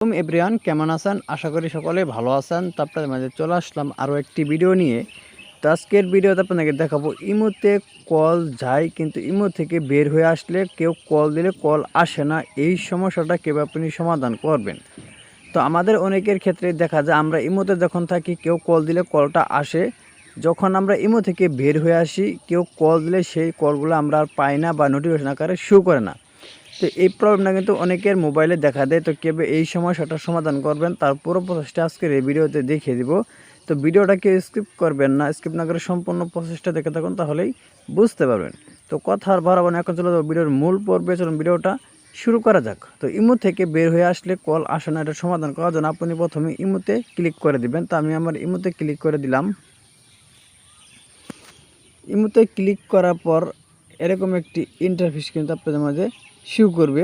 Everyone, কেমন আছেন? আশা করি সকলে ভালো আছেন। তো আপনাদের মাঝে চলে আসলাম আরও একটি ভিডিও নিয়ে। তো আজকের ভিডিওতে আপনাদেরকে দেখাবো ইমোতে কল যায়, কিন্তু ইমো থেকে বের হয়ে আসলে কেউ কল দিলে কল আসে না। এই সমস্যাটা কীভাবে আপনি সমাধান করবেন? তো আমাদের অনেকের ক্ষেত্রে দেখা যায় আমরা ইমোতে যখন থাকি কেউ কল দিলে কলটা আসে, যখন আমরা ইমো থেকে বের হয়ে আসি কেউ কল দিলে সেই কলগুলো আমরা আর পাই না বা নোটিফিকেশন আকারে শো করে না। তো এই প্রবলেমটা কিন্তু অনেকের মোবাইলে দেখা দেয়। তো কীভাবে এই সমস্যাটার সমাধান করবেন তার পুরো প্রসেসটা আজকের এই ভিডিওতে দেখিয়ে দিব। তো ভিডিওটাকে স্কিপ করবেন না, স্কিপ না করে সম্পূর্ণ প্রসেসটা দেখে থাকুন, তাহলেই বুঝতে পারবেন। তো কথা আর বাড়াবো না, এখন চলে যাবো ভিডিওর মূল পর্বে। চলুন ভিডিওটা শুরু করা যাক। তো ইমো থেকে বের হয়ে আসলে কল আসে না, এটা সমাধান করার জন্য আপনি প্রথমে ইমোতে ক্লিক করে দিবেন। তো আমি আমার ইমোতে ক্লিক করে দিলাম। ইমোতে ক্লিক করার পর এরকম একটি ইন্টারফেস কিন্তু আপনাদের মাঝে শো করবে।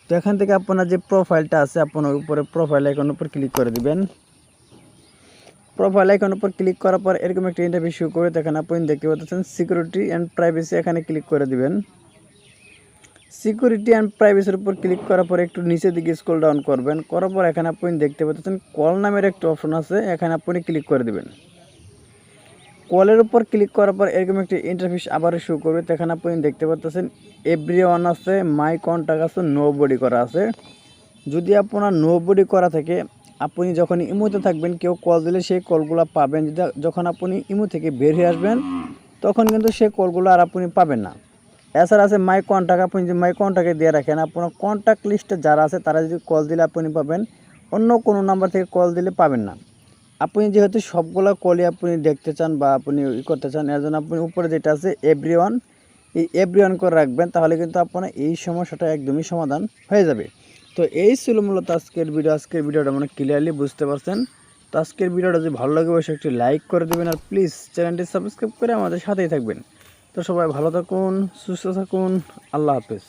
তো এখান থেকে আপনার যে প্রোফাইলটা আছে আপনার উপরে প্রোফাইল আইকনের উপর ক্লিক করে দিবেন। প্রোফাইল আইকনের উপর ক্লিক করার পর এরকম একটা ইন্টারফেস শো করে, এখানে আপনি দেখতে পাচ্ছেন সিকিউরিটি অ্যান্ড প্রাইভেসি, এখানে ক্লিক করে দিবেন। সিকিউরিটি অ্যান্ড প্রাইভেসির উপর ক্লিক করার পর একটু নিচের দিকে স্ক্রল ডাউন করবেন, করার পর এখানে আপনি দেখতে পাচ্ছেন কল নামের একটা অপশন আছে, এখানে আপনি ক্লিক করে দিবেন। কলের উপর ক্লিক করার পর এরকম একটি ইন্টারফেস আবারও শো করবে। এখানে আপনি দেখতে পাচ্ছেন এভরিওয়ান আছে, মাই কন্ট্যাক্ট আছে, নো বডি করা আছে। যদি আপনার নো বডি করা থাকে, আপনি যখন ইমোতে থাকবেন কেউ কল দিলে সেই কলগুলো পাবেন। যখন আপনি ইমো থেকে বের হয়ে আসবেন তখন কিন্তু সেই কলগুলো আর আপনি পাবেন না। এছাড়া আছে মাই কন্ট্যাক্ট, আপনি যদি মাই কন্ট্যাক্টে দিয়ে রাখেন আপনার কন্ট্যাক্ট লিস্টে যারা আছে তারা যদি কল দিলে আপনি পাবেন, অন্য কোনো নাম্বার থেকে কল দিলে পাবেন না। আপনি যেহেতু সবগুলো কলই আপনি দেখতে চান বা আপনি করতে চান, এর জন্য আপনি উপরে যেটা আছে এভরিওয়ান, এই এভরিওয়ান করে রাখবেন, তাহলে কিন্তু আপনার এই সমস্যাটা একদমই সমাধান হয়ে যাবে। তো এই ছিল মূলত আজকের ভিডিও। আজকের ভিডিওটা মানে ক্লিয়ারলি বুঝতে পারছেন। তো আজকের ভিডিওটা যদি ভালো লাগে অবশ্যই একটি লাইক করে দেবেন, আর প্লিজ চ্যানেলটি সাবস্ক্রাইব করে আমাদের সাথেই থাকবেন। তো সবাই ভালো থাকুন, সুস্থ থাকুন, আল্লাহ হাফেজ।